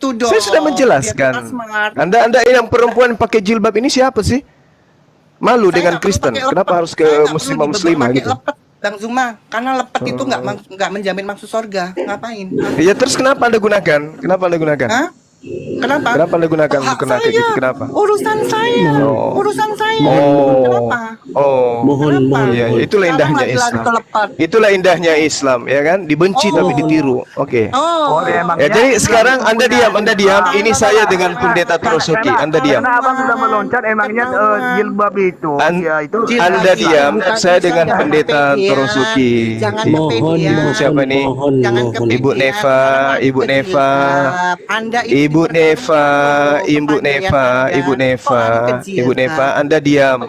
gitu dong. Saya sudah menjelaskan. Anda yang perempuan pakai jilbab ini siapa sih? Malu dengan Kristen. Kenapa harus ke muslimah gitu? Lepet, Bang Zuma, karena lepet itu nggak menjamin masuk surga. Ngapain? Iya, terus kenapa Anda gunakan? Kenapa Anda gunakan? Hah? Kenapa? Kenapa Anda gunakan mukena kayak gitu? Kenapa? Urusan saya. Urusan saya. Kenapa? Mohon. Ya, itulah indahnya Islam. Itulah indahnya Islam, ya kan? Dibenci tapi ditiru. Oke. Ya, jadi sekarang Anda diam. Ini saya dengan pendeta Torosuki. Anda diam. Karena abang sudah meloncat, emangnya jilbab itu. Ya, itu. Anda diam. Saya dengan pendeta Torosuki. Mohon. Siapa nih? Ibu Neva. Ibu Neva, Anda diam.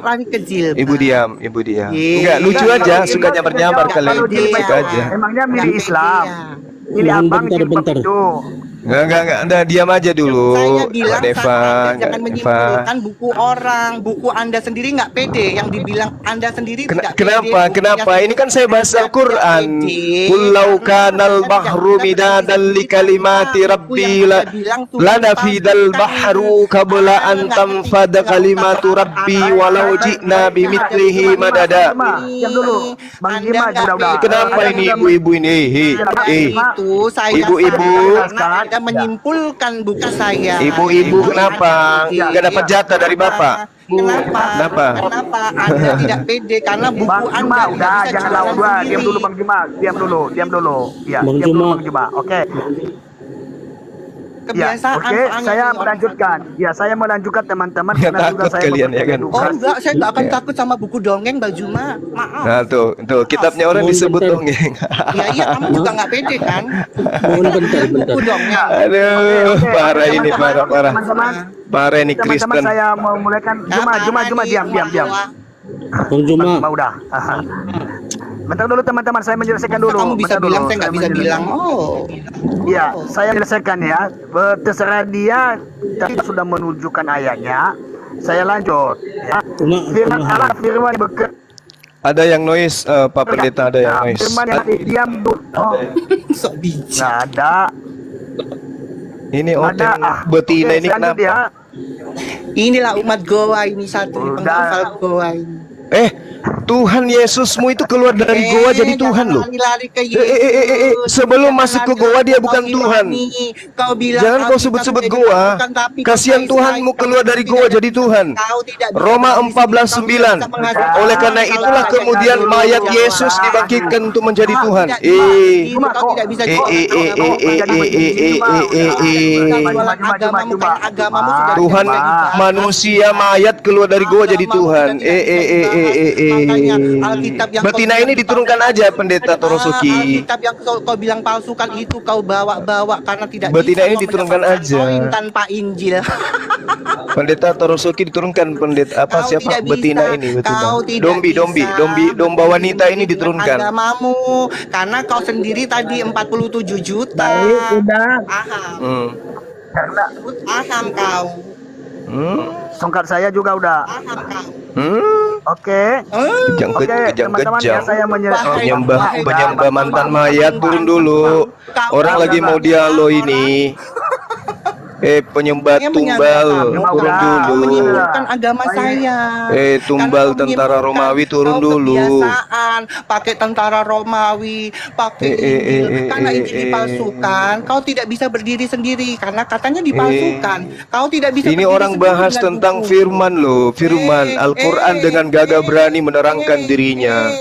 Ibu diam. Enggak, lucu aja, sukanya bernyamar kalian. Suka aja. Emangnya milih Islam. Ini abang bentar. Enggak, Anda diam aja dulu. Saya bilang Neva, jangan menyimpulkan buku orang, buku Anda sendiri nggak pede. Yang dibilang Anda sendiri tidak pede. Kenapa? Ini kan saya bahas Al-Quran. Kullau kanal bahru midadan li kalimati rabbi lanafidal bahru qabla an tanfada kalimatu rabbi walau ji'na bimithlihi madada. Diam dulu. Bang Jima udah. Kenapa ini ibu-ibu ini? Itu saya Ibu-ibu. Anda menyimpulkan buku saya. Ibu-ibu kenapa? Nggak dapat jatah dari Bapak? Kenapa Anda tidak pede? Karena buku Bang Jima Anda udah, bisa jangan jalan lawan. sendiri. Diam dulu Bang Jima. Diam dulu. Ya, Bang diam dulu Juma. Bang Jima. Oke. Ya, Kebiasaan oke, saya melanjutkan. Ya, saya melanjutkan teman-teman Ya, karena juga takut saya kalian, ya kan? Oh enggak, saya nggak akan takut sama buku dongeng Mbak Juma. Maaf. Nah tuh, kitabnya orang disebut dongeng. Iya, kamu juga nggak pede kan? Mohon bentar. Buku dongeng. Aduh, parah ini, parah. Teman-teman, Parah ini teman-teman Kristen. saya mau mulaikan. Juma, diam. Bang Juma. Juma udah. Bentar dulu teman-teman, saya menjelaskan dulu. Kamu bisa Bentar bilang, dulu, saya nggak bisa bilang. Iya, saya menyelesaikan ya. Terserah dia sudah menunjukkan ayatnya. Saya lanjut. Ya. Firman Allah, firman bekerja. Ada yang noise, Pak Pendeta, ada yang noise. Firman yang diam dulu. Sok biji. Nggak ada. Ini oten betina ini lanjut kenapa? ya. Inilah umat Goa ini satu penghafal Goa ini. Tuhan Yesusmu itu keluar dari goa jadi Tuhan loh. Lari ke Yesus. Sebelum masuk ke goa dia bukan Tuhan. Jangan kau sebut-sebut goa. Kasihan Tuhanmu keluar dari goa jadi Tuhan. Roma 14:9. Oleh karena itulah kemudian mayat Yesus dibangkitkan untuk menjadi Tuhan. Tuhan manusia mayat keluar dari goa jadi Tuhan. Betina ini diturunkan aja Pendeta Torosuki. Kitab yang kau bilang palsukan itu kau bawa-bawa karena tidak betina bisa ini diturunkan aja. Tanpa Injil. Pendeta Torosuki diturunkan pendeta apa Kau siapa tidak betina bisa. ini betina. Kau tidak Domba wanita ini diturunkan. Agamamu karena kau sendiri tadi 47 juta. Baik, udah. Aham. Karena Aham kau. songkat saya juga udah. Aham kau. Oke. Teman-teman ya, saya Penyembah mantan mayat turun dulu. Orang lagi mau dialog ini. Penyembah tumbal turun dulu. Menyimpulkan agama saya. Tumbal tentara Romawi turun dulu. Kebiasaan pakai tentara Romawi, pakai Injil. Karena Injil dipalsukan, kau tidak bisa berdiri sendiri karena katanya dipalsukan. Kau tidak bisa. Ini orang bahas tentang firman loh, firman Al-Quran dengan gagah berani menerangkan dirinya.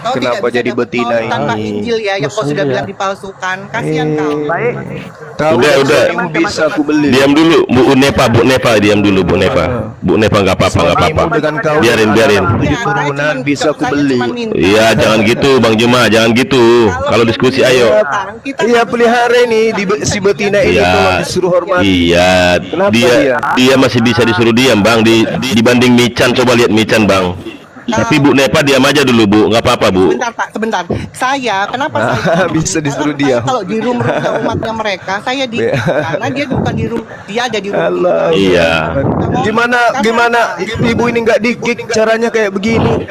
Kenapa jadi betina ini? Tanpa Injil ya, yang kau sudah bilang dipalsukan. Kasihan kau. baik. Udah. Bisa aku beli. Diam dulu, Bu Nepa, diam dulu, Bu Nepa nggak apa-apa. Biarin. Turunan bisa aku beli. Iya, jangan gitu, Bang Juma, jangan gitu. Kalau diskusi, ayo. Iya, pelihara ini si betina ini tolong disuruh hormat. Iya, dia masih bisa disuruh diam, Bang. Dibanding Mican, coba lihat Mican, Bang. Tapi Bu Nepa diam aja dulu, Bu, nggak apa-apa, Bu. Sebentar Pak, sebentar. Kenapa saya bisa disuruh diam? Kalau di rumah umatnya mereka, saya di karena dia bukan di rumah, dia ada di rumah. Iya. Gimana ibu ini nggak di-kick caranya kayak begini?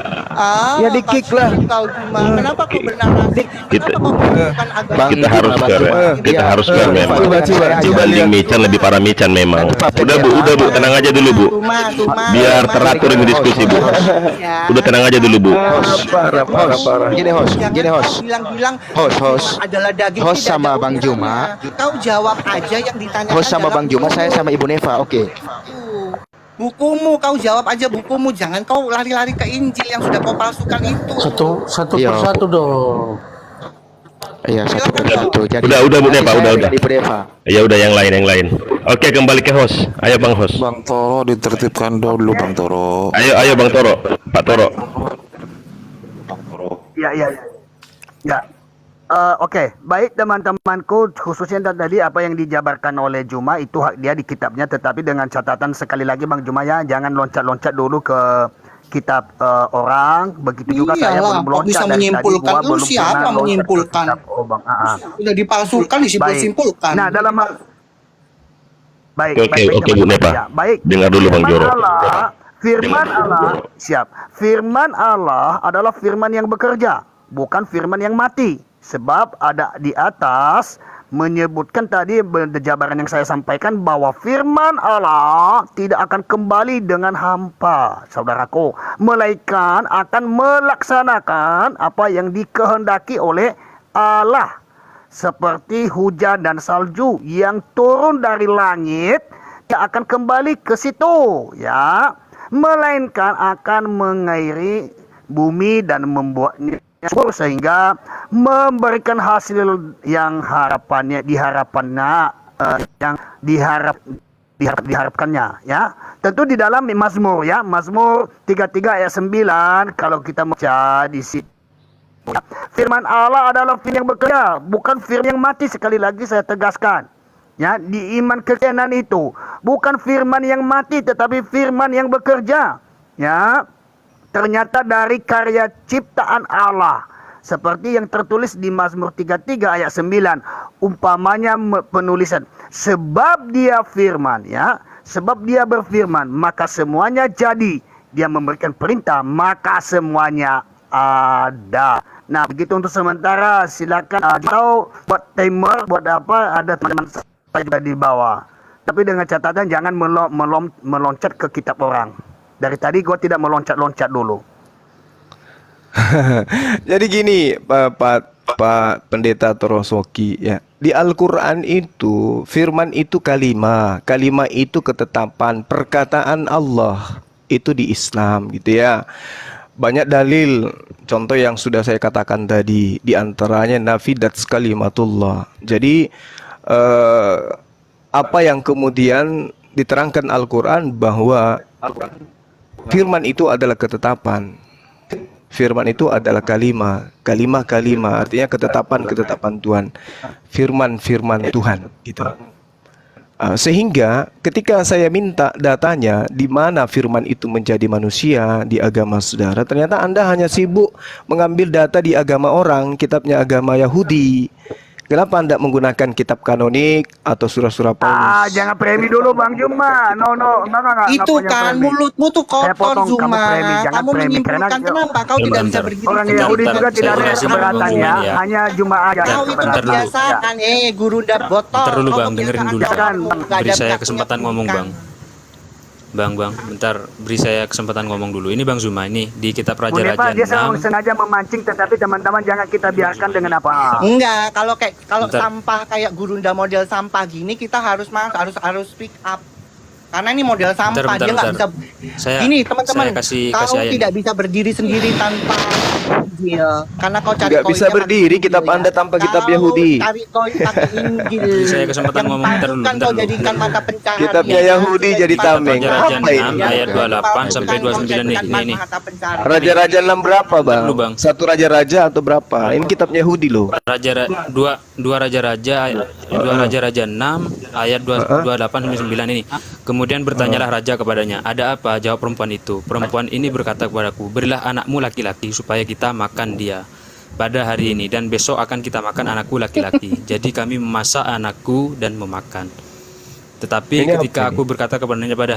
Ya di-kick lah. Kau Juma, kenapa kau bernarasi? Kita- Kenapa kau menggunakan agama? Bang, Kita harus Bang fair, Juma. kita Ya. harus fair memang. Coba Dibanding lihat. Mican lebih parah Mican memang. Cepat, Udah bu, ya. tenang aja dulu bu. Tuma, Biar teratur ini diskusi bu. Ya. Udah tenang aja dulu bu. Parah. Gini host. Kau bilang-bilang Host. adalah daging. Host tidak sama ada Bang Juma. urusannya. Kau jawab aja yang ditanyakan. Host sama dalam Bang Juma, saya sama Ibu Neva. Oke. Bukumu, kau jawab aja bukumu. Jangan kau lari-lari ke Injil yang sudah kau palsukan itu. Satu Iya. persatu dong. Iya, satu persatu. Jadi Udah, Bu Neva, saya udah. dengan Ibu Neva. Ya udah yang lain. Oke, kembali ke host. Ayo Bang host. Bang Toro ditertibkan dulu Bang Toro. Ayo Bang Toro, Pak Toro. Ya. Oke, baik teman-temanku, khususnya tadi apa yang dijabarkan oleh Juma itu hak dia di kitabnya, tetapi dengan catatan sekali lagi Bang Juma ya, jangan loncat-loncat dulu ke kitab orang. Begitu juga saya Iyalah, belum kok loncat bisa dari tadi, menyimpulkan? gua Lu belum siapa pernah loncat ke menyimpulkan? kitab Bang. Udah dipalsukan, disimpul-simpulkan. Nah, dalam baik, Oke, Bu teman-teman. Neva. Ya, baik. Dengar dulu Bang Joro. Firman Allah, siap. Firman Allah adalah firman yang bekerja, bukan firman yang mati. Sebab ada di atas menyebutkan tadi jabaran yang saya sampaikan bahwa firman Allah tidak akan kembali dengan hampa, saudaraku, melainkan akan melaksanakan apa yang dikehendaki oleh Allah. Seperti hujan dan salju yang turun dari langit, dia akan kembali ke situ, ya, melainkan akan mengairi bumi dan membuatnya subur sehingga memberikan hasil yang diharapkannya, ya. Tentu di dalam Mazmur, ya, Mazmur 33 ayat 9 kalau kita baca di situ. Firman Allah adalah firman yang bekerja, bukan firman yang mati. Sekali lagi saya tegaskan, ya, di iman kekaisaran itu bukan firman yang mati, tetapi firman yang bekerja, ya. Ternyata dari karya ciptaan Allah, seperti yang tertulis di Mazmur 33 ayat 9, umpamanya penulisan, sebab dia firman, ya, sebab dia berfirman, maka semuanya jadi. Dia memberikan perintah, maka semuanya ada. Nah, begitu untuk sementara. Silakan atau buat timer, buat apa, ada teman-teman saya juga di bawah. Tapi dengan catatan jangan meloncat ke kitab orang. Dari tadi gue tidak meloncat-loncat dulu. Jadi gini, Pak Pendeta Torosoki, ya. Di Al-Qur'an itu firman itu kalimah itu ketetapan, perkataan Allah itu di Islam gitu ya. Banyak dalil, contoh yang sudah saya katakan tadi, di antaranya nafidat kalimatullah. Jadi apa yang kemudian diterangkan Al-Qur'an bahwa firman itu adalah ketetapan. Firman itu adalah kalimah artinya ketetapan Tuhan. Firman Tuhan gitu. Sehingga ketika saya minta datanya di mana firman itu menjadi manusia di agama saudara, ternyata Anda hanya sibuk mengambil data di agama orang, kitabnya agama Yahudi. Kenapa Anda menggunakan kitab kanonik atau surah-surah Paulus? Jangan premi dulu Bang Juma. No, Itu kan mulutmu tuh kotor, Juma. Kamu menyimpulkan, kenapa kau tidak bisa berdiri? Orang Yahudi juga tidak ada keberatannya, hanya Juma aja. Kau itu kebiasaan, guru dan botol. Bentar dulu Kau Bang, dengerin dulu kebiasaan, Bang. nggak Beri ada saya punya kesempatan ngomong pendidikan. Bang, bentar, beri saya kesempatan ngomong dulu. Ini Bang Zuma, ini di kitab Bu Neva, Raja-Raja dia 6. sengaja memancing, tetapi teman-teman jangan kita biarkan dengan apa. Enggak, kalau Bentar. sampah kayak gurunda model sampah gini kita harus speak up. Karena ini model sampah, Bentar, dia nggak bisa. Gini teman-teman, saya kasih kau ayat tidak nih. bisa berdiri sendiri tanpa Injil. Karena kau cari Nggak bisa koinnya berdiri pakai kitab Injil, Anda tanpa kitab Kau Yahudi. cari koin pakai Injil. Beri saya kesempatan Yang ngomong, bentar dulu, palsukan bentar kau dulu. jadikan mata pencaharian. Kitabnya Yahudi jadi tameng. Raja-Raja Apa ini? 6 ayat 28 sampai 29 nih. Ini. Raja-raja 6 berapa, Bang? Dulu, Bang. Satu raja-raja atau berapa? Ini kitabnya Yahudi loh. Dua raja-raja 6 ayat 28 sampai 9 ini. Kemudian bertanyalah raja kepadanya, "Ada apa?" Jawab perempuan itu. Perempuan ini berkata kepadaku, "Berilah anakmu laki-laki supaya kita makan dia pada hari ini, dan besok akan kita makan anakku laki-laki." Jadi kami memasak anakku dan memakan. Tetapi Ini ketika apa aku berkata kepadanya pada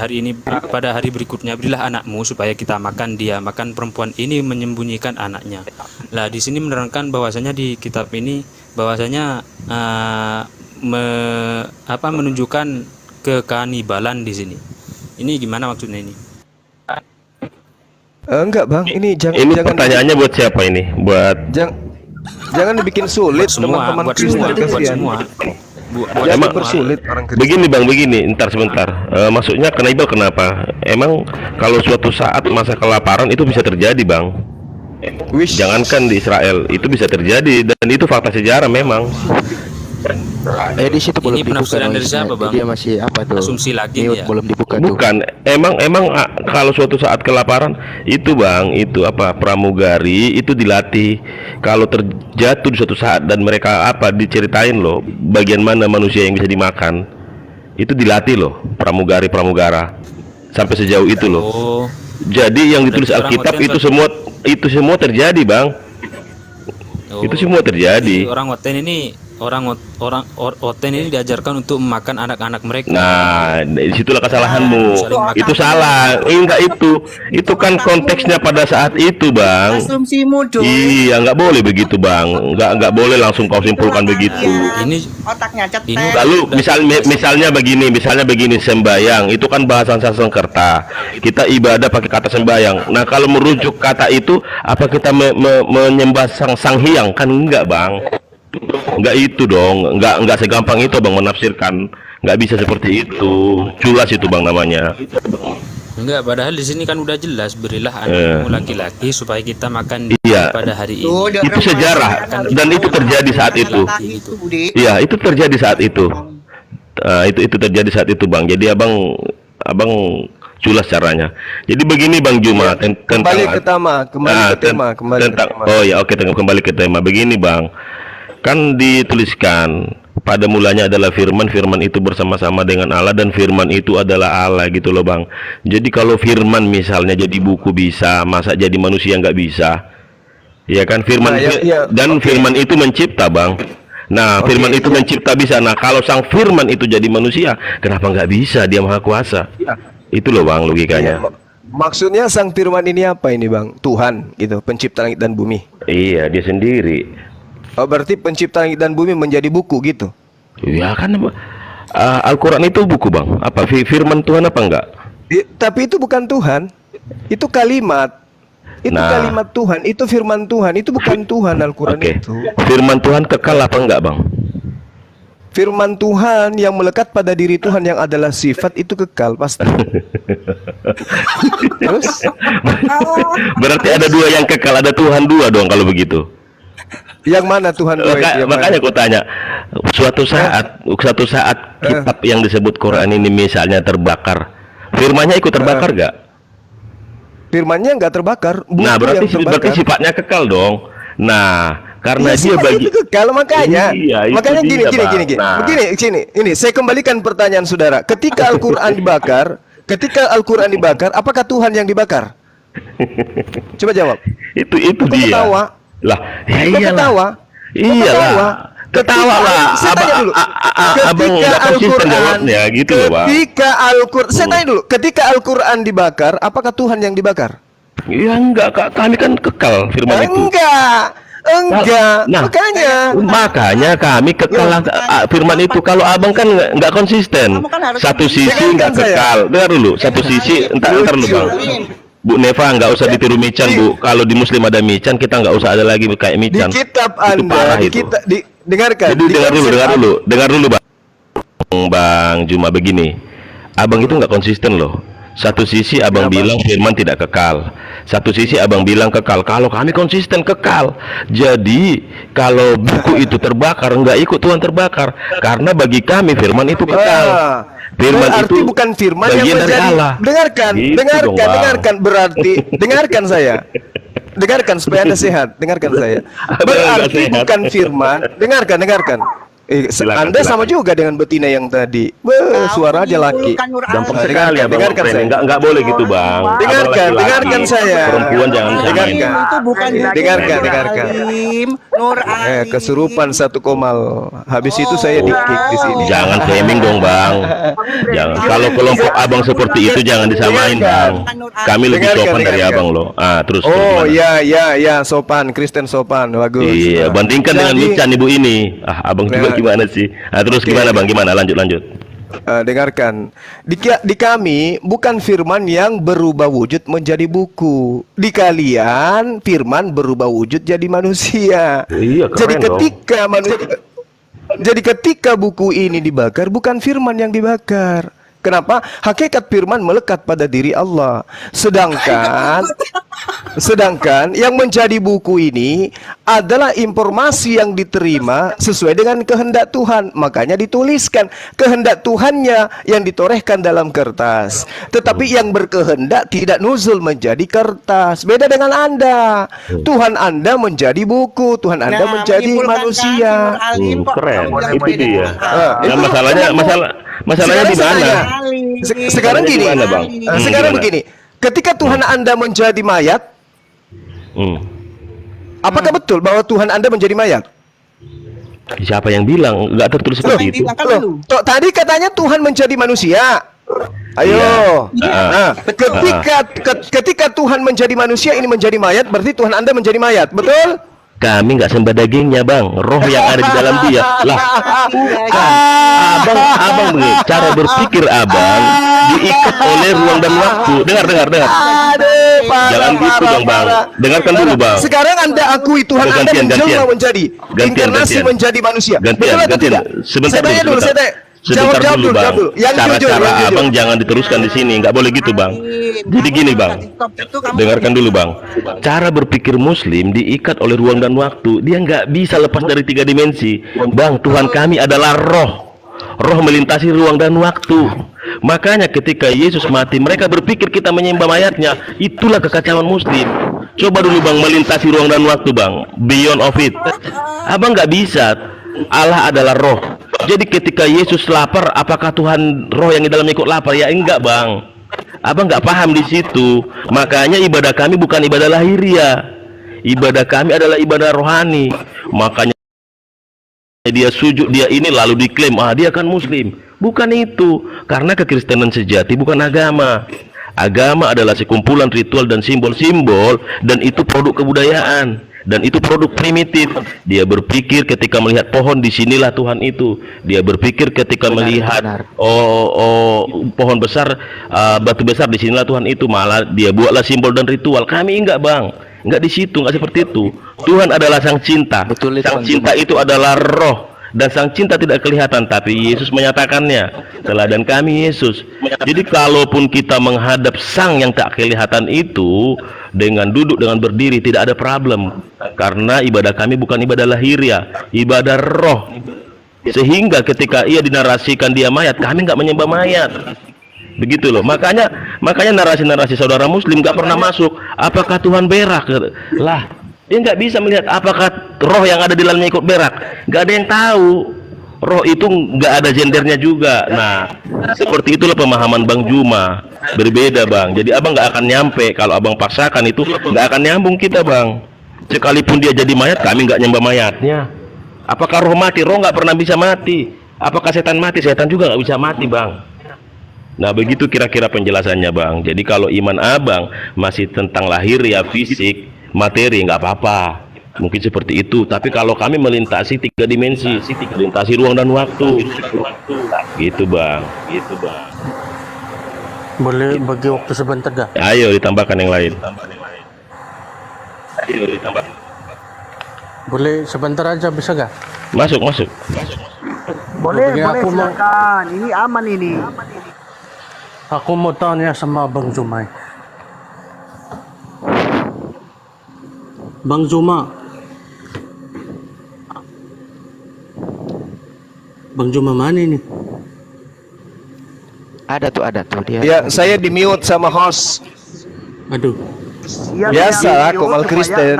hari berikutnya, berilah anakmu supaya kita makan dia, makan perempuan ini menyembunyikan anaknya. Lah di sini menerangkan bahwasanya di kitab ini bahwasanya menunjukkan kekanibalan di sini. Ini gimana maksudnya ini? Enggak bang, ini jangan Ini jangan pertanyaannya buat siapa ini? Buat jangan dibikin sulit Semua, teman-teman buat Kristen semua, buat kasihan. semua. Jangan Emang- dipersulit orang Kristen. begini bang, begini, ntar sebentar. Maksudnya kanibal kenapa? Emang kalau suatu saat masa kelaparan itu bisa terjadi bang. Wish. Jangankan di Israel, itu bisa terjadi dan itu fakta sejarah memang. Di situ belum dibuka penafsiran dari noise-nya. siapa, Bang? Dia masih apa tuh? Asumsi lagi Mute, ya? belum dibuka tuh. Bukan, emang kalau suatu saat kelaparan itu bang, itu apa pramugari itu dilatih. Kalau terjatuh di suatu saat dan mereka diceritain loh, bagian mana manusia yang bisa dimakan, itu dilatih loh pramugara sampai sejauh itu loh. Oh, Jadi yang ditulis Berarti orang Alkitab Oten itu semua terjadi bang. oh. Itu semua terjadi. Jadi orang Oten ini diajarkan untuk memakan anak-anak mereka. Nah, disitulah kesalahanmu. Saling makan. Itu salah. Enggak itu. Itu kan konteksnya pada saat itu, Bang. Asumsimu dong. Iya, nggak boleh begitu, Bang. Nggak boleh langsung kau simpulkan begitu. Ini Otaknya cetek. Ini Lalu misalnya begini sembayang itu kan bahasa Sanskerta. Kita ibadah pakai kata sembayang. Nah, kalau merujuk kata itu apa kita menyembah sang hyang? Kan enggak, Bang. Enggak itu dong. Enggak segampang itu, Bang, menafsirkan. Enggak bisa seperti itu. Culas itu, Bang, namanya. enggak, padahal di sini kan udah jelas, berilah anakmu laki-laki supaya kita makan Iya. dia pada hari ini. Tuh, udah Itu remaja sejarah kan. dan itu terjadi saat itu. Itu, Budi. Iya, itu terjadi saat itu. Itu terjadi saat itu, Bang. Jadi abang culas caranya. Jadi begini, Bang Juma, Kembali ke tema, kembali ke tema. Oh ya, oke, kembali ke tema. Begini, Bang. Kan dituliskan pada mulanya adalah firman itu bersama-sama dengan Allah dan firman itu adalah Allah gitu loh, Bang. Jadi kalau firman misalnya jadi buku bisa, masa jadi manusia nggak bisa? Ya kan firman Nah, ya, dan firman itu mencipta, Bang. Nah, firman itu mencipta bisa. Nah, kalau sang firman itu jadi manusia, kenapa nggak bisa? Dia maha kuasa. Itu loh, Bang, logikanya. Maksudnya sang firman ini apa ini bang? Tuhan gitu, pencipta langit dan bumi. Iya, dia sendiri. Oh, berarti pencipta langit dan bumi menjadi buku gitu. Ya kan Al-Quran itu buku, Bang. Apa firman Tuhan apa enggak? Tapi itu bukan Tuhan. Itu kalimat. Itu Nah. kalimat Tuhan, itu firman Tuhan, itu bukan Tuhan Al-Quran Oke. itu. Firman Tuhan kekal apa enggak, Bang? Firman Tuhan yang melekat pada diri Tuhan yang adalah sifat itu kekal pasti. Terus Berarti ada dua yang kekal, ada Tuhan dua dong kalau begitu. yang mana Tuhan dua itu? Yang mana? Makanya aku tanya, suatu saat kitab yang disebut Quran ini misalnya terbakar, firmannya ikut terbakar gak? Firmannya nggak terbakar. Buku Nah, berarti yang terbakar. sifatnya kekal dong. Nah, karena Iya, dia sifat bagi itu kekal makanya. Iya, itu Makanya dia, Bang. Nah. Gini, ini saya kembalikan pertanyaan saudara. Ketika Al-Quran dibakar, apakah Tuhan yang dibakar? Coba jawab. itu Kok dia. ketawa? Lah, ya Kok iyalah. ketawa? Iyalah. Ketawa lah. Saya tanya dulu. Abang nggak konsisten jawabnya gitu loh, Bang. Saya tanya dulu. Ketika Al-Quran dibakar, apakah Tuhan yang dibakar? Ya enggak, Kak. Kami kan kekal firman itu. Enggak. Nah, makanya kami kekal firman itu. Kalau abang kan nggak konsisten. Kamu kan harus Satu sisi Dengarkan nggak saya. kekal. Dengar dulu. Satu sisi entar lu, Bang. Bu Neva nggak usah ditiru Mican, Bu. Kalau di Muslim ada Mican, kita nggak usah ada lagi kayak Di Mican. kitab Itu parah Anda, itu. dengarkan. Jadi dengar dulu, Bang Juma, begini. Abang itu nggak konsisten loh. Satu sisi abang bilang firman tidak kekal, satu sisi abang bilang kekal. Kalau kami konsisten kekal. Jadi kalau buku itu terbakar, nggak ikut Tuhan terbakar, karena bagi kami firman itu kekal. Firman berarti itu bukan firman yang bagian dari menjadi. Allah. Dengarkan, Gitu dong, Bang. dengarkan. Berarti dengarkan saya. Dengarkan supaya Anda sehat. Dengarkan saya. Abang Berarti nggak sehat. bukan firman. Dengarkan. Silakan, Anda sama silakan. juga dengan betina yang tadi. Suara aja laki. Gampang Nah, sekali ya, Bang. dengarkan saya. Nggak boleh gitu, Bang. Abang Dengarkan, laki-laki. dengarkan saya. Perempuan jangan Dengarkan. samain. Itu bukan Dengarkan. Nur Alim. Kesurupan satu komal. Habis itu saya di-kick di sini. Jangan shaming dong, Bang. Jangan. Kalau kelompok abang seperti itu jangan disamain bang. Kami lebih Dengarkan, sopan dari dengarkan. abang loh. Terus. Oh gimana? ya sopan, Kristen sopan, bagus. Iya, bandingkan dengan Jadi- Mican ibu ini. Abang juga Nah, gimana sih? Terus oke. gimana bang? Gimana? Lanjut. Dengarkan, di kami bukan firman yang berubah wujud menjadi buku. Di kalian firman berubah wujud jadi manusia. Iya, keren Jadi dong. ketika buku ini dibakar, bukan firman yang dibakar. Kenapa? Hakikat firman melekat pada diri Allah. Sedangkan yang menjadi buku ini adalah informasi yang diterima sesuai dengan kehendak Tuhan. Makanya dituliskan kehendak Tuhannya yang ditorehkan dalam kertas. Tetapi yang berkehendak tidak nuzul menjadi kertas. Beda dengan Anda. Tuhan Anda menjadi buku, Tuhan Anda menjadi manusia. Keren. Itu dia. Itu Masalahnya di mana? Sekarang Masalahnya gini, di mana, Bang? sekarang Gimana? begini. Ketika Tuhan Anda menjadi mayat, apakah betul bahwa Tuhan Anda menjadi mayat? Siapa yang bilang? Nggak tertulis seperti itu. Tadi katanya Tuhan menjadi manusia. Ayo. Iya. Nah, ketika Tuhan menjadi manusia ini menjadi mayat, berarti Tuhan Anda menjadi mayat, betul? Kami nggak sembah dagingnya bang, roh yang ada di dalam dia. Lah, abang begini, cara berpikir abang diikat oleh ruang dan waktu. Dengar. Jangan gitu dong bang. Dengarkan dulu bang. Sekarang Anda akui Tuhan Anda menjelma menjadi inkarnasi menjadi manusia. Betul atau tidak? Sebentar Saya tanya dulu, saya tanya. Sebentar Jawab dulu bang. dulu. Yang jujur, Cara-cara yang jujur. abang jangan diteruskan di sini, nggak boleh gitu bang. Jadi gini bang, dengarkan dulu bang. Cara berpikir Muslim diikat oleh ruang dan waktu. Dia nggak bisa lepas dari 3 dimensi. Bang, Tuhan kami adalah roh. Roh melintasi ruang dan waktu. Makanya ketika Yesus mati, mereka berpikir kita menyembah mayatnya. Itulah kekacauan Muslim. Coba dulu bang, melintasi ruang dan waktu bang. Beyond of it. Abang nggak bisa. Allah adalah roh. Jadi ketika Yesus lapar, apakah Tuhan roh yang di dalam ikut lapar? Ya enggak bang. Abang nggak paham di situ. Makanya ibadah kami bukan ibadah lahiriah. Ibadah kami adalah ibadah rohani. Makanya dia sujud, dia ini lalu diklaim, dia kan Muslim. Bukan itu. Karena kekristenan sejati bukan agama. Agama adalah sekumpulan ritual dan simbol-simbol, dan itu produk kebudayaan. Dan itu produk primitif. Dia berpikir ketika melihat pohon, disinilah Tuhan itu. Dia berpikir ketika melihat pohon besar, batu besar, disinilah Tuhan itu. Malah dia buatlah simbol dan ritual. Kami enggak bang, enggak di situ, enggak seperti itu. Tuhan adalah sang cinta. Betul itu, Sang Bang cinta itu adalah roh. Dan sang cinta tidak kelihatan, tapi Yesus menyatakannya. Teladan kami Yesus. Jadi kalaupun kita menghadap sang yang tak kelihatan itu, dengan duduk, dengan berdiri, tidak ada problem. Karena ibadah kami bukan ibadah lahiriah, ibadah roh. Sehingga ketika ia dinarasikan dia mayat, kami nggak menyembah mayat. Begitu loh. Makanya narasi-narasi saudara Muslim nggak pernah masuk. Apakah Tuhan berak? Lah, dia nggak bisa melihat apakah roh yang ada di dalamnya ikut berak. Nggak ada yang tahu. Roh itu nggak ada gendernya juga. Nah, seperti itulah pemahaman Bang Juma. Berbeda bang. Jadi abang nggak akan nyampe. Kalau abang paksakan itu nggak akan nyambung kita bang. Sekalipun dia jadi mayat, kami nggak nyembah mayatnya. Apakah roh mati? Roh nggak pernah bisa mati. Apakah setan mati? Setan juga nggak bisa mati bang. Nah begitu kira-kira penjelasannya bang. Jadi kalau iman abang masih tentang lahir ya fisik, materi, nggak apa-apa. Mungkin seperti itu. Tapi kalau kami melintasi 3 dimensi, melintasi ruang dan waktu, gitu bang. Boleh bagi waktu sebentar gak? Ayo ditambahkan yang lain. Boleh sebentar aja, bisa gak? Masuk. Boleh, Bagi boleh aku mau- silakan. Ini aman ini. Aku mau tanya sama Bang Jumai. Bang Juma. Bang Juma mana ini? Ada tuh dia. Ya, saya di mute sama host. Aduh. Iya, Biasa lah, video Komal supaya Kristen.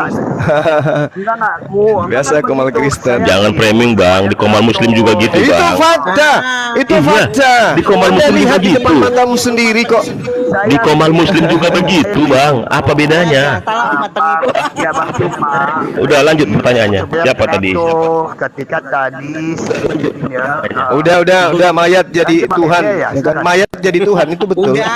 enggak ngaku. Biasa Komal Kristen. Jangan framing bang, di Komal Muslim juga gitu Itu bang. fakta, itu Iya, fakta. di Komal Anda Muslim juga lihat di depan gitu. matamu sendiri kok. Di Komal Muslim juga begitu bang. Apa bedanya? Salah umat penipu. Ya Bang Cuma. Udah lanjut pertanyaannya. Siapa tadi? Ketika tadi ya, Udah mayat jadi Nanti Tuhan. makanya ya, sudah. Mayat jadi Tuhan itu betul. Udah.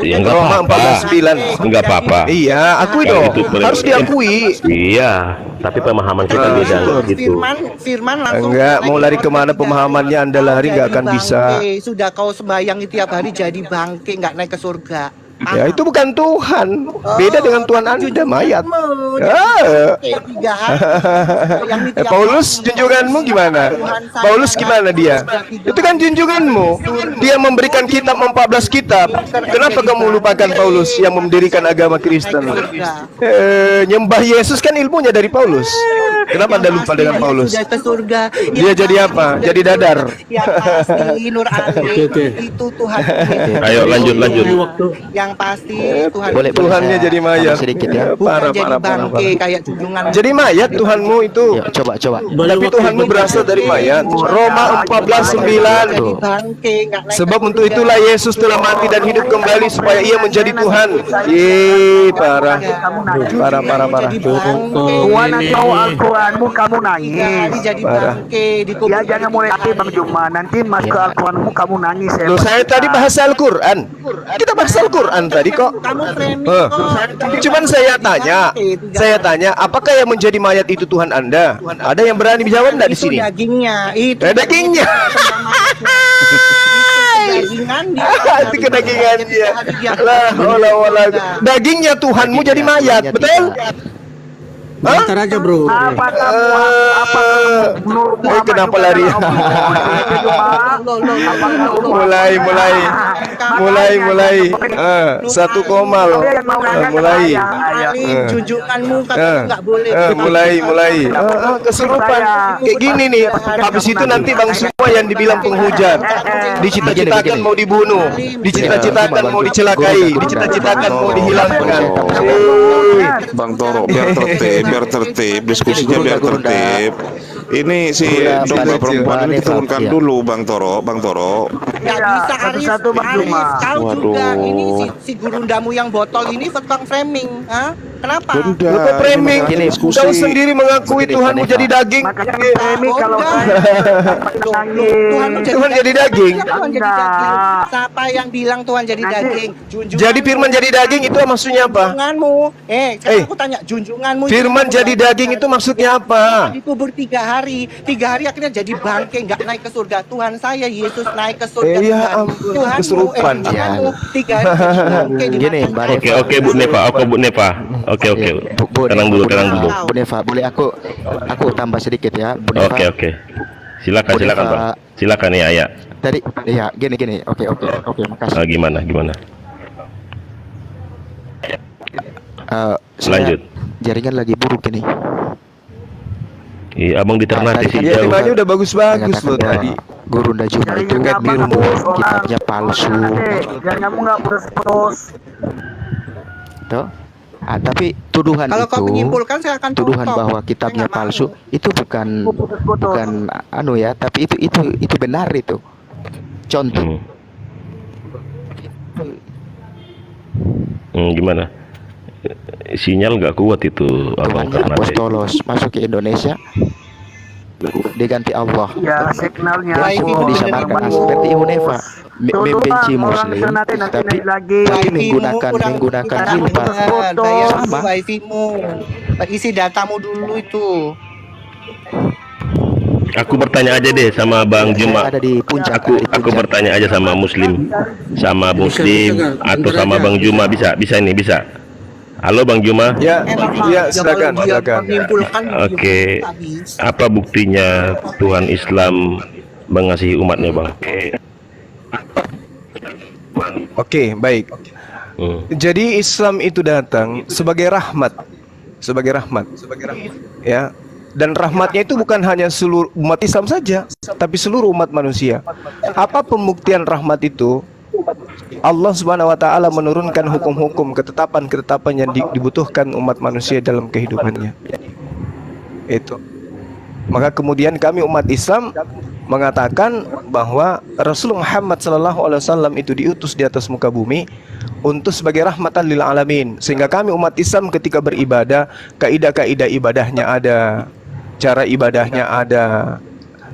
Ya enggak Roma apa-apa. 14:9. Enggak apa-apa. Iya, akui Kalau dong. itu boleh. Harus diakui. Iya, tapi pemahaman kita beda gitu. Firman langsung Enggak, mau lari naik kemana tiga pemahamannya hari. Anda lari nggak Jadi akan bisa. bangke. Sudah kau sembahyang tiap hari jadi bangke, nggak naik ke surga. Ya itu bukan Tuhan. Beda dengan Tuhan Anda mayat. Ah. Paulus junjunganmu gimana? Paulus gimana dia? Itu kan junjunganmu. Dia memberikan kitab 14 kitab. Kenapa kamu lupakan Paulus yang mendirikan agama Kristen? Nyembah Yesus kan ilmunya dari Paulus. Kenapa Anda lupa dengan Paulus? Sudah ke surga. Dia jadi apa? Jadi dadar. Yang pasti Nur Ali itu Tuhan. Ayo lanjut. Yang pasti Tuhan. Boleh Tuhannya saya jadi mayat. tambah sedikit ya. Bukan jadi Parah. bangke kayak junjungan. Jadi mayat Tuhanmu itu. Ya, coba. Tapi Tuhanmu berasal dari mayat. Roma 14:9. Jadi bangke, nggak naik Sebab ke untuk surga. itulah Yesus telah mati dan hidup kembali supaya ia menjadi Tuhan. Parah. Jadi bangke. Tuhan atau Al-Quranmu kamu nangis. Jadi jadi Parah. bangke di kubur. Ya jangan mulai nanti Bang Juma. Nanti masuk ke Al-Quranmu kamu nangis. Loh, saya tadi bahas Al-Quran. Kita bahas Al-Quran tadi kok. Kamu framing Eh, kok. Cuman saya tanya, apakah yang menjadi mayat itu Tuhan Anda? Ada yang berani menjawab enggak di Itu sini? dagingnya. Itu Dagingnya. Dagingan dia. Itu kedagingan dia. Lah, wala. Dagingnya Tuhanmu jadi mayat, betul? Hah? Bentar aja bro. Apa kamu Nur Muhammad kenapa juga lari? dalam Mulai. Satu Komal. Mulai. Junjunganmu kan nggak boleh. Mulai. Kesurupan. Kayak gini nih. Habis itu nanti bang semua yang dibilang penghujat. Dicita-citakan mau dibunuh. Dicita-citakan mau dicelakai. Dicita-citakan mau dihilangkan. Bang Toro, biar tertib, diskusinya biar tertib. Ini si Udah, domba Pak perempuan ini Neva, turunkan ya. dulu, Bang Toro. Nggak bisa Aris, satu-satu Bang Aris, Juma. kau Waduh. juga ini si gurundamu yang botol ini tukang framing, hah? Kenapa? Benda, Kau framing. ini Kau sendiri mengakui Tuhanmu jadi daging. Makanya framing kalau Tuhan jadi daging. Tuhan jadi daging. Siapa yang bilang Tuhan jadi Nanti. daging? Junjungan. Jadi firman jadi daging itu maksudnya apa? Junjunganmu. Sekarang aku tanya, junjunganmu. itu Firman kamu jadi bilang daging itu maksudnya apa? dikubur 3 hari. 3 hari akhirnya jadi bangke, nggak naik ke surga. Tuhan saya Yesus naik ke surga. Ya Tuhan. ampun, Tuhanmu, kesurupan. Tuhanmu 3 hari jadi bangke di Gini, mata Mbak saya. Oke Bu Neva. Oke. Bu Tenang dulu. Bu Neva, boleh aku tambah sedikit ya, Bu Neva. Oke. Silakan Bu Neva, Bang. Silakan ya, Ayah. Tadi ya gini. Oke, makasih. Gimana? Saya Lanjut. Jaringan lagi buruk ini. Iya, Abang di Ternate sih Ya, jauh. limanya udah bagus-bagus Mengatakan loh bahwa tadi. Guru Najuma itu biru, kitabnya palsu. Jangan kamu nggak putus-putus. Toh? Tapi tuduhan Kalau kau itu, menyimpulkan saya akan tuduhan potong. bahwa Saya kitabnya nggak mau. palsu itu bukan ya, tapi itu benar itu. Contoh. Gimana? Sinyal nggak kuat itu Abang Tuhannya Ternate. apostolos masuk ke Indonesia diganti Allah. Ya signalnya. Disamakan seperti Ibu Neva membenci Muslim, tapi menggunakan jilbab. Sama. Wifi-mu. Isi datamu dulu itu. Aku bertanya aja deh sama Bang Juma. Ada di puncak. Aku bertanya aja sama Muslim atau sama Bang Juma bisa ini bisa. Halo Bang Juma. Ya, silakan. Oke. Apa buktinya Tuhan Islam mengasihi umatnya Bang? Oke, baik. Jadi Islam itu datang sebagai rahmat. Ya. Dan rahmatnya itu bukan hanya seluruh umat Islam saja, tapi seluruh umat manusia. Apa pembuktian rahmat itu? Allah Subhanahu wa taala menurunkan hukum-hukum, ketetapan-ketetapan yang dibutuhkan umat manusia dalam kehidupannya. Itu. Maka kemudian kami umat Islam mengatakan bahwa Rasulullah Muhammad SAW itu diutus di atas muka bumi untuk sebagai rahmatan lil alamin, sehingga kami umat Islam ketika beribadah, kaidah-kaidah ibadahnya ada, cara ibadahnya ada,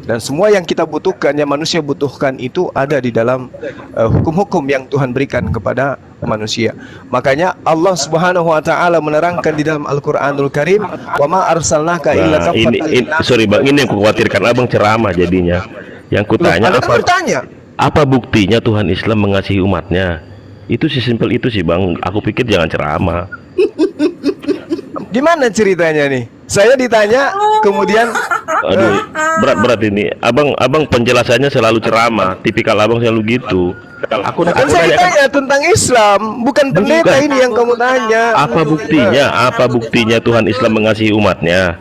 dan semua yang kita butuhkan, yang manusia butuhkan itu ada di dalam hukum-hukum yang Tuhan berikan kepada manusia. Makanya Allah Subhanahu wa taala menerangkan di dalam Al-Qur'anul Karim, "Wa ma arsalnaka illa kaffatan lin-nas." Sorry Bang, ini yang kukhawatirkan abang ceramah jadinya. Yang kutanya apa buktinya Tuhan Islam mengasihi umatnya? Itu sih, simpel itu sih Bang. Aku pikir jangan ceramah. Gimana ceritanya nih? Saya ditanya, kemudian Aduh, berat ini. Abang penjelasannya selalu ceramah. Tipikal abang selalu gitu. Aku kan saya tanya, tanya tentang Islam, bukan pendeta ini yang kamu tanya. apa buktinya? Apa buktinya Tuhan Islam mengasihi umatnya?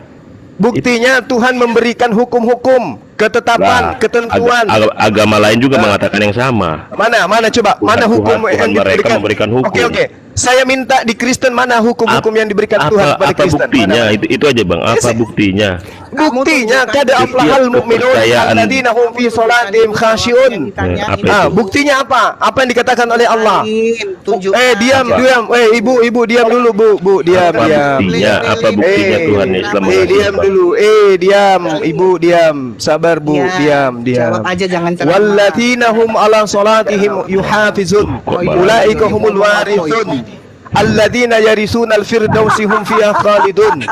Buktinya Tuhan memberikan hukum-hukum, ketetapan, Nah, ketentuan. agama lain juga mengatakan yang sama. Mana coba, mana hukum Tuhan yang mereka diberikan? memberikan hukum. Oke. Saya minta di Kristen mana hukum-hukum yang diberikan Tuhan kepada Apa Kristen? buktinya? Itu aja Bang. Apa buktinya? Buktinya kada aflahal mu'minun alladzina hum fi salatihim khashi'un. Apa itu? Buktinya apa? Apa yang dikatakan oleh Allah? Diam. Ibu diam dulu, Bu, diam. Buktinya? Apa buktinya Tuhan Islam mengasihi Diam umat? dulu. Diam, Ibu diam. Sabar, Bu, diam. Jawab aja, jangan ceramah. Walladzina hum ala salatihim yuhafizun. Ulaika humul warithun. Alladzina yarisunal firdausi hum fiha khalidun.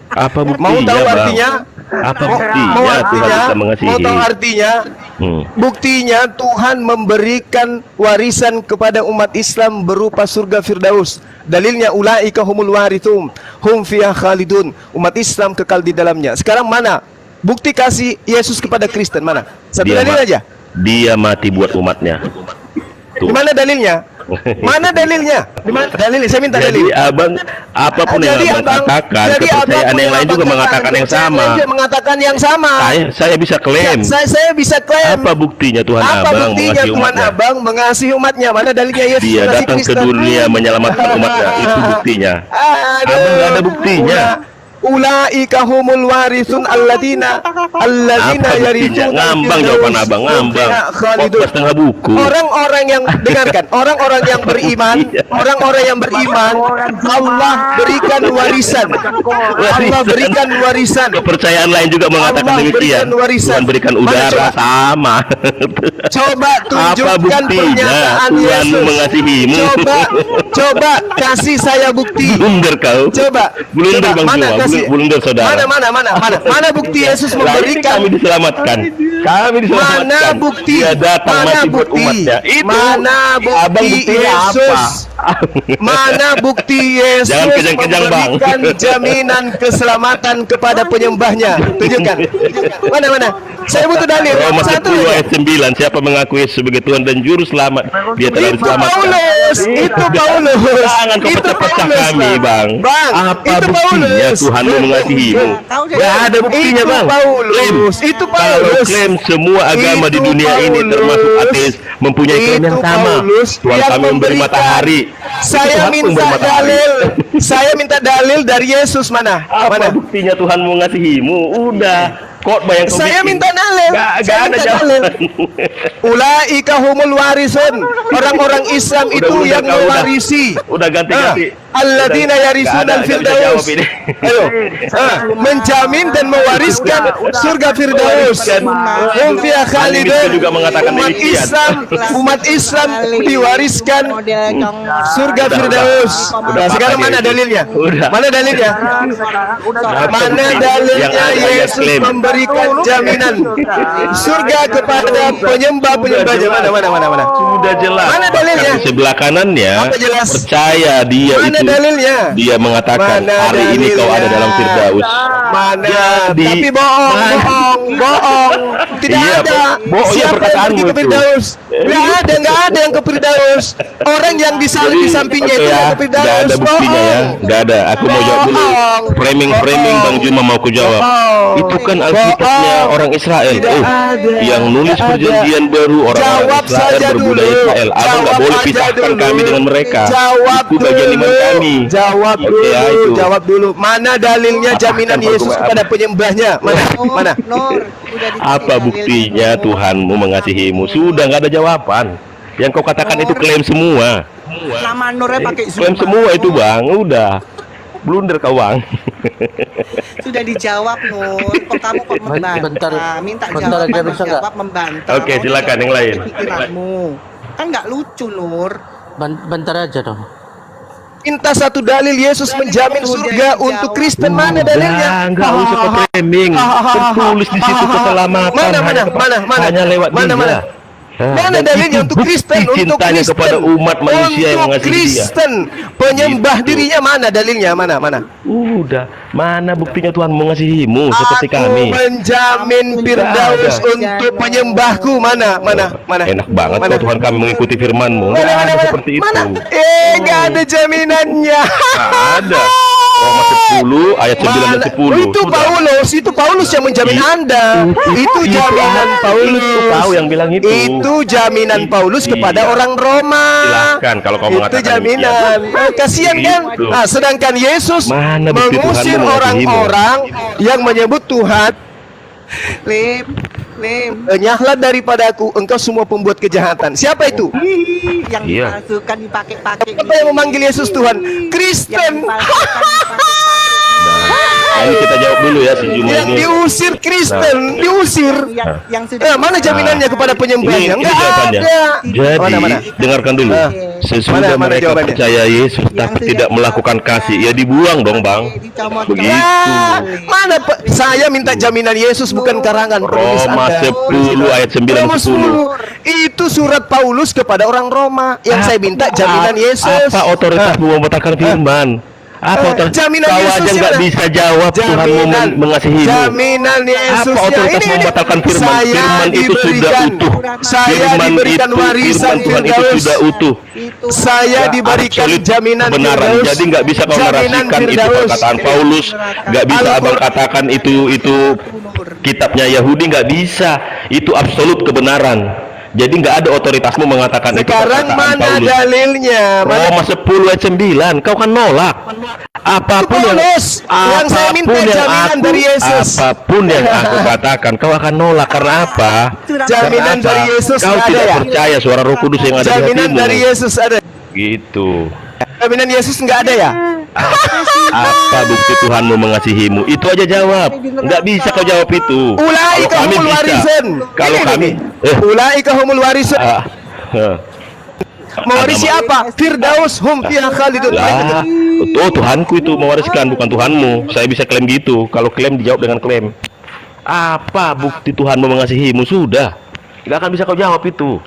Apa buktinya? Mau tahu Bang? artinya? Apa buktinya Tuhan Islam mengasihi? Mau tahu artinya? Buktinya Tuhan memberikan warisan kepada umat Islam berupa surga Firdaus. Dalilnya ulaika humul warithun hum fiha khalidun. Umat Islam kekal di dalamnya. Sekarang mana bukti kasih Yesus kepada Kristen? Mana? Satu dalil aja. Dia mati buat umatnya. Di mana dalilnya? Mana dalilnya? Di mana dalilnya? Saya minta dalil. Jadi abang, apapun yang abang katakan, kepercayaan yang lain juga mengatakan yang sama. Mengatakan yang sama. Saya bisa klaim. Saya bisa klaim. Apa buktinya Tuhan Apa abang buktinya mengasihi Tuhan umatnya? abang mengasihi umatnya? Mana dalilnya Yesus Dia mengasihi datang ke Kristen? dunia menyelamatkan umatnya. Itu buktinya. Abang nggak ada buktinya. Ulaika humul warithun alladzina Apa buktinya? Ngambang jawaban abang, ngambang. Kok setengah buku. Orang-orang yang dengarkan, orang-orang yang beriman, orang-orang yang beriman, Allah berikan warisan. Allah berikan warisan. Kepercayaan lain juga mengatakan Allah demikian. berikan warisan. Tuhan berikan Mana udara, coba? sama. Coba Apa tunjukkan buktinya pernyataan Tuhan Yesus. mengasihimu? Coba kasih saya bukti. Blunder kau. Blunder Bang mana Juma, kasih? blunder saudara. Mana bukti Yesus Lah, ini memberikan? kami diselamatkan. Kami diselamatkan. Mana bukti? Dia datang Mana mati buat bukti? umatnya. Itu. Mana bukti Abang buktinya Yesus? apa? Mana bukti Yesus Jangan kejang-kejang, Bang. memberikan jaminan keselamatan kepada penyembahnya? Tunjukkan. Mana? Saya butuh dalil. Roma 10 Satu aja. ayat 9. Siapa mengaku Yesus sebagai Tuhan dan juru selamat, dia telah Itu diselamatkan. Paulus. Jangan kau pecah-pecah kami, Bang. Apa itu buktinya Paulus. Tuhan mengasihimu? Gak ada buktinya, Itu Bang. Paulus. Klaim. Itu Kalau Paulus. klaim semua agama di Itu dunia ini Paulus. termasuk ateis mempunyai klaim yang Itu sama. Paulus Tuhan yang kami memberi memberikan. matahari. Saya Tuhan minta memberi matahari. dalil. Saya minta dalil dari Yesus mana? Apa Mana? buktinya Tuhan mengasihimu? Udah. Khotbah yang kau Saya bikin. minta dalil. Gak Saya ada minta jawaban. dalil. Ulaika humul warisun. Orang-orang Islam Udah, itu udah, yang kau udah. mewarisi. Udah ganti-ganti. Alladzina Udah. yarisunal Nggak bisa firdaus. jawab ini. Ayo. Menjamin dan mewariskan surga Firdaus. Hum fiha khalidun. Itu juga mengatakan demikian. Umat Islam diwariskan surga Firdaus. Udah, Sekarang Pak, mana dia itu. dalilnya? Udah. Mana dalilnya? Mana Yang dalilnya ada yang Yesus klaim. memberikan jaminan surga kepada penyembah-penyembahnya? Mana? Sudah jelas. Mana dalilnya? Bahkan di sebelah kanannya Apa jelas? percaya dia Mana itu. dalilnya? Dia mengatakan Mana hari ini kau ada dalilnya? dalam Firdaus. Mana? Jadi, Tapi bohong. Tidak Iya, ada. bohong ya Siapa yang perkataanmu pergi ke itu. Firdaus? Nggak ada yang ke Firdaus. Orang yang disalib di sampingnya Oke itu ya, yang ke Firdaus. nggak ada buktinya ya, Bohong. nggak ada. Aku mau jawab dulu. Bohong. Framing Bang Juma mau ku jawab. Bohong. Itu kan Alkitabnya Bohong. orang Israel. Tidak ada. Yang nulis Tidak ada. perjanjian baru orang-orang Jawab Israel saja berbudaya dulu. Israel. Abang nggak Jawab boleh aja pisahkan dulu. kami dengan mereka. Jawab Itu bagian iman dulu. kami. Jawab Oke, dulu. ya, itu. Jawab dulu. Mana dalilnya Apa jaminan akan Yesus berguna? kepada penyembahnya? Mana? Mana? Nur, udah dikasih Apa dalil buktinya Nur. Tuhanmu mengasihimu? Sudah nggak ada jawaban. Yang kau katakan itu klaim semua. Nama Nurnya pakai Klaim Zuma. semua itu Bang. Udah. Blunder kau Bang. Sudah dijawab Nur. Kok kamu kok membantah? Bentar. Minta Bentar jawaban, aja, bisa nggak? jawab membantah. Oke, Mau silakan, dijawab yang lain. pakai pikiranmu. Kan nggak lucu Nur. Bentar aja dong. Minta satu dalil Yesus menjamin surga untuk Kristen. Mana dalilnya? Enggak usah kau framing. Tertulis di situ keselamatan Mana, hanya mana? lewat Mana, dia. mana? Mana Dan dalilnya itu untuk Kristen? bukti Untuk cintanya Kristen. kepada umat manusia yang Untuk mengasihi dia. Kristen. Penyembah Gitu. dirinya mana dalilnya? Mana? Udah, mana buktinya Tuhan mengasihimu seperti kami? Menjamin Firdaus Tidak ada. untuk penyembahku. Mana? Enak banget Mana? kau Tuhan kami mengikuti firman-Mu. Nggak ada seperti itu. Mana? Nggak ada jaminannya. Nggak ada. Roma 10 ayat 9 dan 10. Itu Paulus yang menjamin Anda. Itu jaminan Paulus. Itu kau yang bilang itu. Itu jaminan Paulus kepada Iya. orang Roma. Silahkan kalau kau Itu mengatakan jaminan. Kasihan kan? Gitu. Nah, sedangkan Yesus Mana bukti mengusir Tuhanmu mengasihimu? orang-orang yang menyebut Tuhan, Lim. "Enyahlah daripadaku, engkau semua pembuat kejahatan." Siapa itu? Yang Iya. dipalsukan dipakai-pakai. Siapa yang memanggil Yesus Tuhan? Kristen. Nah, ini kita jawab dulu ya si Juma Yang ini. diusir Kristen, diusir. Yang sudah Mana jaminannya kepada penyembahnya? Ini Nggak jawabannya. ada. Jadi, Mana? dengarkan dulu. Sesudah Mana mereka jawabannya? percaya Yesus tapi tidak melakukan kasih, ya dibuang dong, Bang. Begitu. Ya, mana saya minta jaminan Yesus bukan karangan penulis Roma Anda. 10 ayat 9 dan Roma 10. 10. Itu surat Paulus kepada orang Roma yang saya minta jaminan Yesus. Apa otoritasmu membatalkan firman? Apa otoritas? jaminan Kau Yesus aja nggak mana? bisa jawab Tuhanmu mengasihimu. Jaminan Yesus. Apa otoritas membatalkan firman? Saya Firman itu sudah diberikan, utuh. saya Firman diberikan itu, warisan firman Tuhan itu Firdaus. sudah utuh. Saya diberikan Absolut jaminan kebenaran. Firdaus. Jadi nggak bisa kau Jaminan narasikan itu Firdaus. perkataan Paulus, nggak bisa Al-Qur'an. abang katakan itu kitabnya Yahudi, nggak bisa. Itu absolut kebenaran. Jadi nggak ada otoritasmu mengatakan itu Sekarang perkataan mana Paulus. dalilnya? Roma 10 ayat 9, kau kan nolak. Apapun Paulus yang saya minta jaminan dari Yesus. Apapun yang aku katakan, kau akan nolak. Karena apa? Jaminan Karena dari apa? Yesus Kau nggak ada tidak ya? percaya suara Roh Kudus yang ada di Jaminan hatimu. dari Yesus ada. Gitu. Jaminan Yesus nggak ada ya? Apa bukti Tuhanmu mengasihimu? Itu aja jawab. Nggak bisa kau jawab itu. Ulai Kalau kami kahumul bisa. warisun. Kalau Ini, kami, Ulai kahumul warisun. ah, Mewarisi apa? Firdaus hum fiha khalidun. lah, Tuhanku itu mewariskan, bukan Tuhanmu. Saya bisa klaim gitu. Kalau klaim dijawab dengan klaim. Apa bukti Tuhanmu mengasihimu? Sudah. Nggak akan bisa kau jawab itu.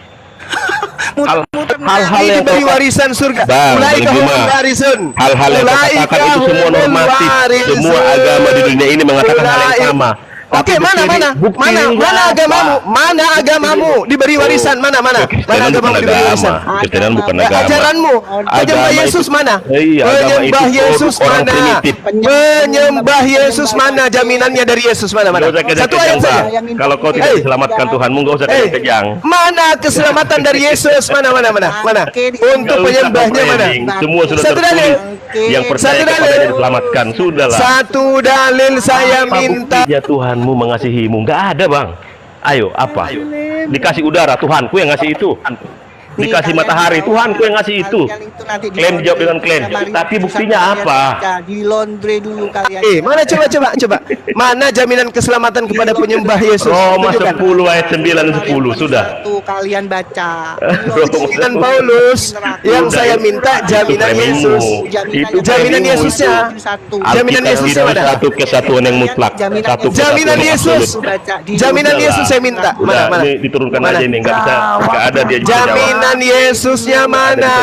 Hal-hal Ini yang diberi kau warisan surga. Bang, Ulai Bang kahumul Juma. warisun. Hal-hal yang kau Ulai katakan itu semua kahumul normatif. warisun. Semua agama di dunia ini mengatakan hal yang sama. Oke, Tapi mana bukti ini mana apa? agamamu? Mana agamamu diberi warisan? Mana? Mana Kristen agamamu bukan diberi agama. warisan? Kristen bukan agama. Ajaranmu, penyembah Agama Yesus itu- mana? Iya, agama itu Penyembah Yesus orang mana? primitif. Penyembah Yesus mana? Jaminannya dari Yesus mana? Nggak usah Satu kejang-kejang, ayat saja. Bang. Kalau kau tidak Hey. diselamatkan Tuhanmu, nggak usah Hey, kejang. mana keselamatan dari Yesus? Mana? Untuk penyembahnya mana? Semua sudah Satu dalil. tertulis. Yang percaya Satu kepadanya dalil. diselamatkan. Sudahlah. Satu dalil saya Apa minta. buktinya Tuhanmu mengasihimu? Nggak ada, Bang. Ayo, apa? Dikasih udara, Tuhanku yang ngasih itu. Dikasih matahari, Tuhanku yang ngasih itu. Klaim dijawab dengan klaim. Tapi buktinya apa? Di laundry dulu kalian. Mana coba. Mana jaminan keselamatan kepada penyembah Yesus? Roma Tunjukkan. 10 ayat 9 dan 10 sudah. Tuh kalian baca. Dan Paulus yang saya minta jaminan Yesus. Itu Jaminan Yesusnya. Jaminan Yesusnya mana? Satu kesatuan yang mutlak. Satu kesatuan Jaminan yang Yesus. absolut. Jaminan Udahlah. Yesus saya minta. Udah, Mana? ini diturunkan Mana? aja ini, nggak ada dia bisa jawab. Jaminan Yesusnya mana?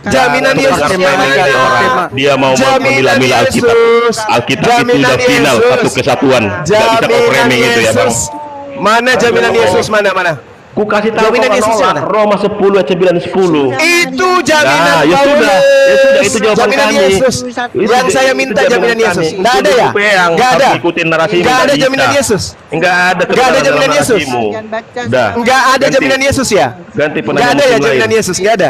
Jaminan Yesusnya mana? Dia mau Jaminan memilah-milah Alkitab. Yesus. Alkitab itu Jaminan udah final, Yesus. satu kesatuan. Nggak bisa kau Jaminan framing itu ya, Bang. Yesus. Mana jaminan Yesus? Mana? Ku kasih tahu Jaminan kau Yesus menolak. mana? Roma 10 ayat 9 10. Itu jaminan Nah, ya Paulus. sudah. Ya sudah, itu jawaban jaminan kami. Yesus. Itu Yang saya itu minta jaminan kami. Yesus. Enggak Itu ada ya? DP yang Enggak ada. harus ikutin narasi ini, Enggak ada bisa. jaminan Yesus. Enggak ada. Nggak ada kebenaran jaminan dalam Yesus. narasimu. Dah. Enggak ada Ganti. jaminan Yesus ya? Ganti Enggak penanya ada ya muslim jaminan lain. Yesus, enggak ada.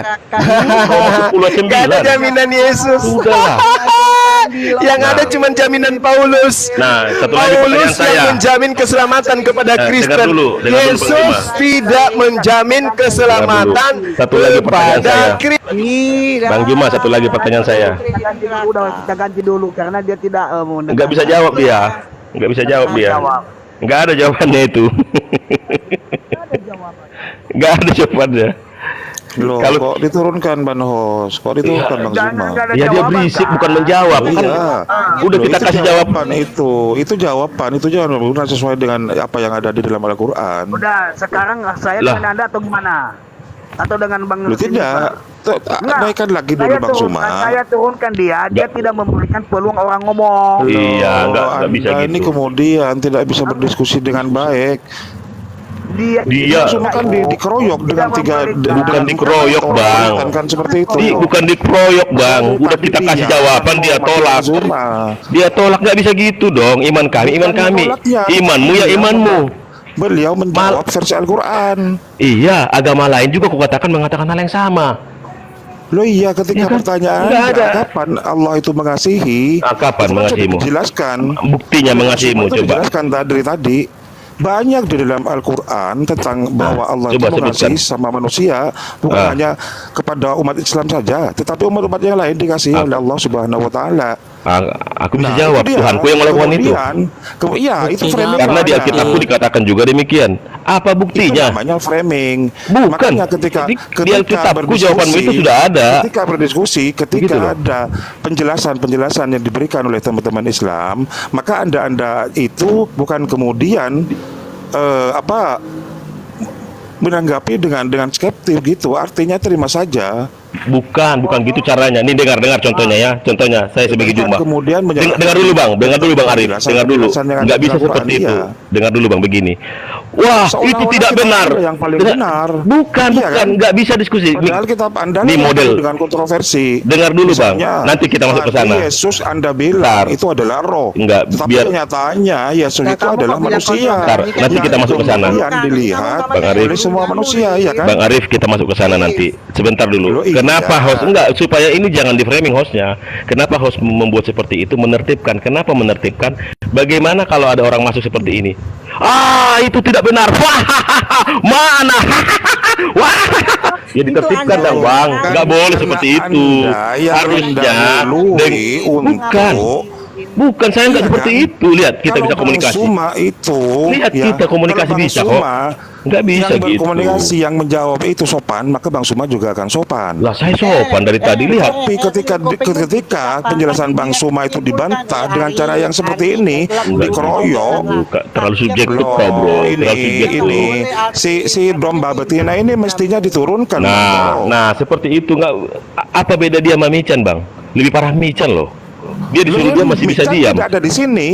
Roma 10 ayat 9. Enggak ada jaminan Yesus. Sudah. Yang ada cuma jaminan Paulus. Nah, satu lagi Paulus pertanyaan saya. yang menjamin keselamatan kepada Dengar Kristen. dulu, dengar dulu, Yesus Bang Dimas. tidak menjamin keselamatan Satu lagi pertanyaan kepada saya. Kristen. Bang Juma, satu lagi pertanyaan saya. Udah kita ganti dulu karena dia tidak Enggak bisa jawab dia. Enggak bisa jawab dia. Enggak ada jawabannya itu. Enggak ada jawabannya. Loh, Kalau- kok diturunkan Ban Hos? Kok diturunkan Bang Zuma? Ya dia berisik bukan menjawab. Kan Iya. udah Loh, kita itu kasih jawaban. itu jawaban itu jangan benar sesuai dengan apa yang ada di dalam Al-Qur'an. Udah, sekarang saya Lah. dengan Anda atau gimana? Atau dengan Bang Lu tidak. Naikkan lagi dulu Bang Zuma. Saya turunkan dia Nggak. tidak memberikan peluang orang ngomong. Iya, enggak bisa Anda ini gitu. kemudian tidak bisa berdiskusi dengan baik. Dia Cuma kan dikeroyok dengan tiga Bukan dikeroyok, Bang. Kan seperti itu. bukan dikeroyok, Bang. Udah kita kasih jawaban dia tolak. Zuma. Dia tolak, nggak bisa gitu dong. Iman kami, iman kami. Tolaknya. Imanmu ya imanmu. Beliau menjawab versi Al-Qur'an. Iya, agama lain juga mengatakan hal yang sama. Loh iya, ketika Ya kan? pertanyaan Nggak ada. kapan Allah itu mengasihi? Kapan itu kan mengasihimu? sudah dijelaskan. Buktinya mengasihimu, Itu coba. dijelaskan tadi. Banyak di dalam Al-Quran tentang bahwa Allah coba itu mengasihi sebutkan. sama manusia, bukan hanya kepada umat Islam saja, tetapi umat-umat yang lain dikasihi oleh Allah Subhanahu wa taala. Aku bisa Nah, jawab, itu dia. Tuhanku yang melakukan itu. Iya, itu framing. Karena di namanya. Alkitabku dikatakan juga demikian. Apa Itu buktinya? namanya framing. Bukan. Makanya ketika Di Alkitabku jawabanmu itu sudah ada. Ketika berdiskusi, ketika Begitu loh. ada penjelasan yang diberikan oleh teman-teman Islam, maka Anda itu bukan kemudian menanggapi dengan skeptis gitu. Artinya terima saja. Bukan gitu caranya. Nih dengar contohnya ya. Contohnya saya sebagai Jumlah. Kemudian Dengar dulu Bang Arif. Dengar dulu. Nggak bisa seperti itu. Dengar dulu Bang begini. Wah, Seolah-olah itu tidak kita benar. yang paling benar. Bukan, Iya kan? nggak bisa diskusi. Padahal kitab Anda Ini model. dengan kontroversi. Dengar dulu Bang. Misalnya, Nanti kita masuk ke sana. Yesus Anda bilang Bentar. itu adalah roh. Enggak, Tapi biar- kenyataannya Yesus Nah, itu kamu adalah kok bilang manusia. Bentar, nanti kita masuk ke sana. Kemudian dilihat Bang Arif. oleh semua manusia, ya kan? Bang Arif, kita masuk ke sana nanti. Sebentar dulu. Loh, iya. Kenapa host enggak supaya ini jangan di framing hostnya? Kenapa host membuat seperti itu, menertibkan? Kenapa menertibkan? Bagaimana kalau ada orang masuk seperti ini? Itu tidak benar. Mana? Wah. Ya ditertibkan Anda dong, Bang. Kan Enggak boleh karena seperti itu. Anda yang Harusnya mendahului Bukan, saya nggak Iya seperti kan? itu. Lihat, kita Kalau bisa komunikasi. Bang Suma itu, Lihat, ya, kita komunikasi kalau Bang bisa kok. Suma Nggak bisa yang gitu. berkomunikasi, yang menjawab itu sopan, maka Bang Suma juga akan sopan. Lah, saya sopan dari tadi. Lihat. Tapi ketika penjelasan Bang Suma itu dibantah dengan cara yang seperti ini, dikeroyok, Bukan, terlalu subjektif loh, kau, bro. Terlalu subjektif. ini si domba betina ini mestinya diturunkan. Bang. Nah, seperti itu nggak. Apa beda dia sama Michan, Bang? Lebih parah Michan loh. Dia disuruh dia masih bisa Michan diam. tidak ada di sini.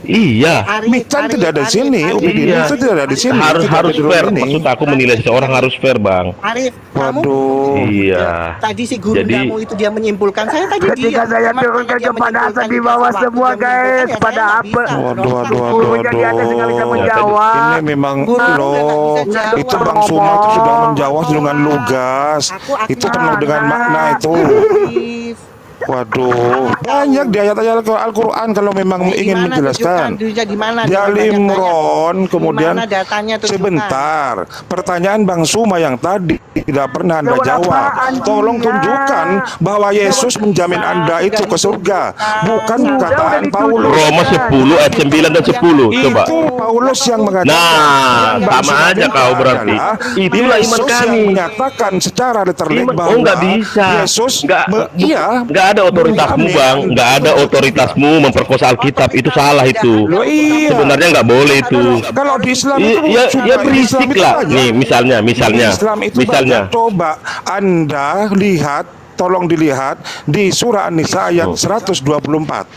Iya. Michan tidak ada di sini. Upin Iya. itu tidak ada di sini. Harus Tidak ada di fair. ini. Maksud aku menilai seseorang harus fair, Bang. Arif, kamu Waduh. Iya. tadi si guru Jadi- kamu itu dia menyimpulkan. Saya tadi Ketika diam. saya Cuman turunkan dia kepada menyimpulkan atas di dikasih bawah waktu semua, dia menyimpulkan, guys. ya Pada saya nggak apa? bisa. Waduh. Gurunya di atas nggak bisa menjawab. Ini memang Guru udah loh, nggak bisa jawab. itu Bang Suma itu sudah menjawab dengan lugas. Itu penuh dengan makna itu. Arif. Waduh, banyak di ayat-ayat Al-Quran kalau memang ingin Gimana menjelaskan. tunjukkan di mana? Di Al Imron, kemudian Di mana datanya tunjukkan. sebentar. Pertanyaan Bang Suma yang tadi tidak pernah Anda Jawab jawab. apaan, Tolong dia? tunjukkan bahwa Yesus menjamin Anda itu ke surga, bukan perkataan Paulus. Roma 10 ayat 9 dan 10. Coba. Itu Paulus yang mengatakan. Nah, Yang Bang sama Suma aja minta kau berarti. adalah Itulah iman Yesus kami. yang menyatakan secara literally Iman- bahwa nggak bisa. Yesus Nggak ada otoritasmu, Bang. Nggak ada otoritasmu memperkosa Alkitab. Itu salah itu. Loh, iya. Sebenarnya nggak boleh itu. Kalau di Islam Ya, itu ya sumpah berisik Islam itu lah. banyak. Nih, misalnya. Di Islam itu banyak. Coba Anda lihat, tolong dilihat di surah An-Nisa ayat 124.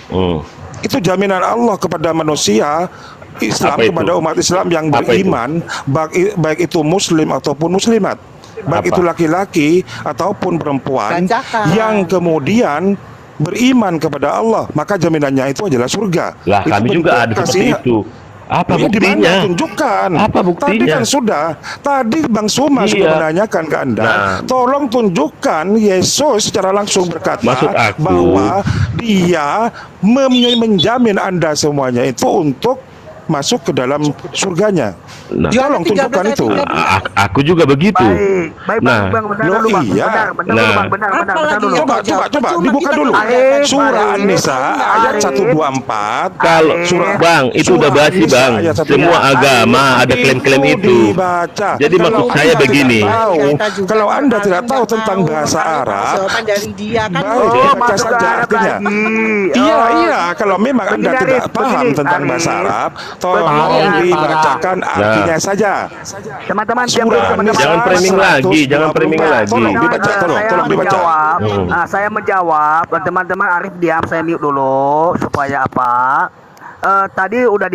Itu jaminan Allah kepada manusia Islam Apa itu? kepada umat Islam yang Apa itu? beriman, baik itu muslim ataupun muslimat, baik Apa? itu laki-laki ataupun perempuan Bacakan. yang kemudian beriman kepada Allah, maka jaminannya itu adalah surga. Lah Itu kami juga bentuk ada seperti kasih. itu. Apa Ini di mana? buktinya? Tunjukkan. Apa Tadi buktinya? kan sudah. Tadi Bang Suma Iya. sudah menanyakan ke Anda. Nah. Tolong tunjukkan Yesus secara langsung berkata Maksud aku- bahwa dia menjamin Anda semuanya itu untuk masuk ke dalam surganya. Nah, Tolong tunjukkan itu. aku juga begitu. Baik, Nah, Bang, bentar loh, dulu, Bang. iya. Bentar dulu, Nah. Bang. Bentar dulu. Coba dibuka dulu. Surah An-Nisa ayat 124. Kalau Surah- Bang, itu udah Surah basi An-Nisa Bang. ayat 124. Semua agama ada klaim-klaim itu. Dibaca. Jadi Kalau maksud saya Anda begini. tidak tahu, kalau Anda tidak tahu tentang bahasa Arab, jawaban dari dia kan. baik, Oh, baca masuk saja Arab artinya. lagi. Iya, Oh. iya. Kalau memang Anda Begini, tidak Arif, paham begini, tentang Arif. bahasa Arab, tolong Begini, dibacakan artinya saja. Teman-teman, diam Surah dulu, teman-teman. Jangan framing lagi, jangan framing lagi. Tolong dibaca, tolong Saya dibaca. menjawab. Hmm. Saya menjawab. Teman-teman, Arif diam, saya mute dulu supaya apa? Tadi udah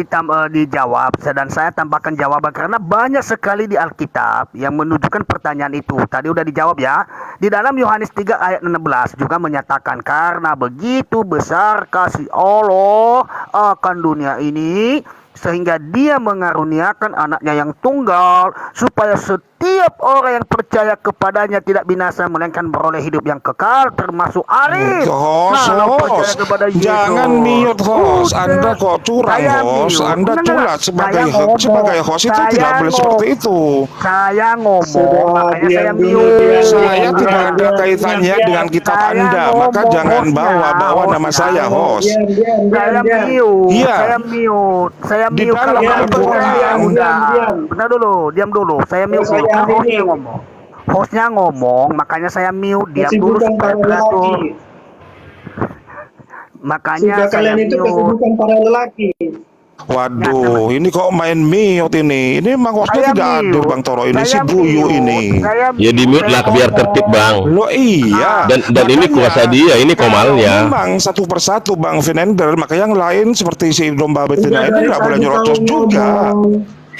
dijawab dan saya tambahkan jawaban karena banyak sekali di Alkitab yang menunjukkan pertanyaan itu. Tadi udah dijawab ya. Di dalam Yohanes 3 ayat 16 juga menyatakan karena begitu besar kasih Allah akan dunia ini sehingga dia mengaruniakan anaknya yang tunggal supaya setiap orang yang percaya kepadanya tidak binasa melainkan beroleh hidup yang kekal termasuk Arif. Kalau percaya kepada Yesus. Jangan mute host. Anda kok curang Saya host. mute. Anda Enggak, curang sebagai saya ngomong. host itu Saya tidak boleh ngomong. seperti itu. Saya ngomong, makanya saya mute. Saya tidak ada kaitannya dengan kitab Saya Anda, maka ngomong, jangan hostnya, bawa nama hostnya. saya host. Saya mute. Iya. Saya Di mute kalau dalam kamu Al-Quran. percaya udah. Bentar dulu, diam dulu. Saya mute dulu. Kan hostnya ngomong. Hostnya ngomong, makanya saya mute. Diam dulu supaya teratur. Makanya saya mute. para lelaki. Waduh, ini kok main mute ini. Ini memang hostnya Saya tidak adil mute. Bang Toro ini si Saya Buyu mute. ini. Saya Ya di mute lah biar tertib Bang. Loh iya. Dan ini kuasa dia, ini komalnya. Memang satu persatu Bang Vinender, maka yang lain seperti si domba betina ini nggak boleh nyerocos juga.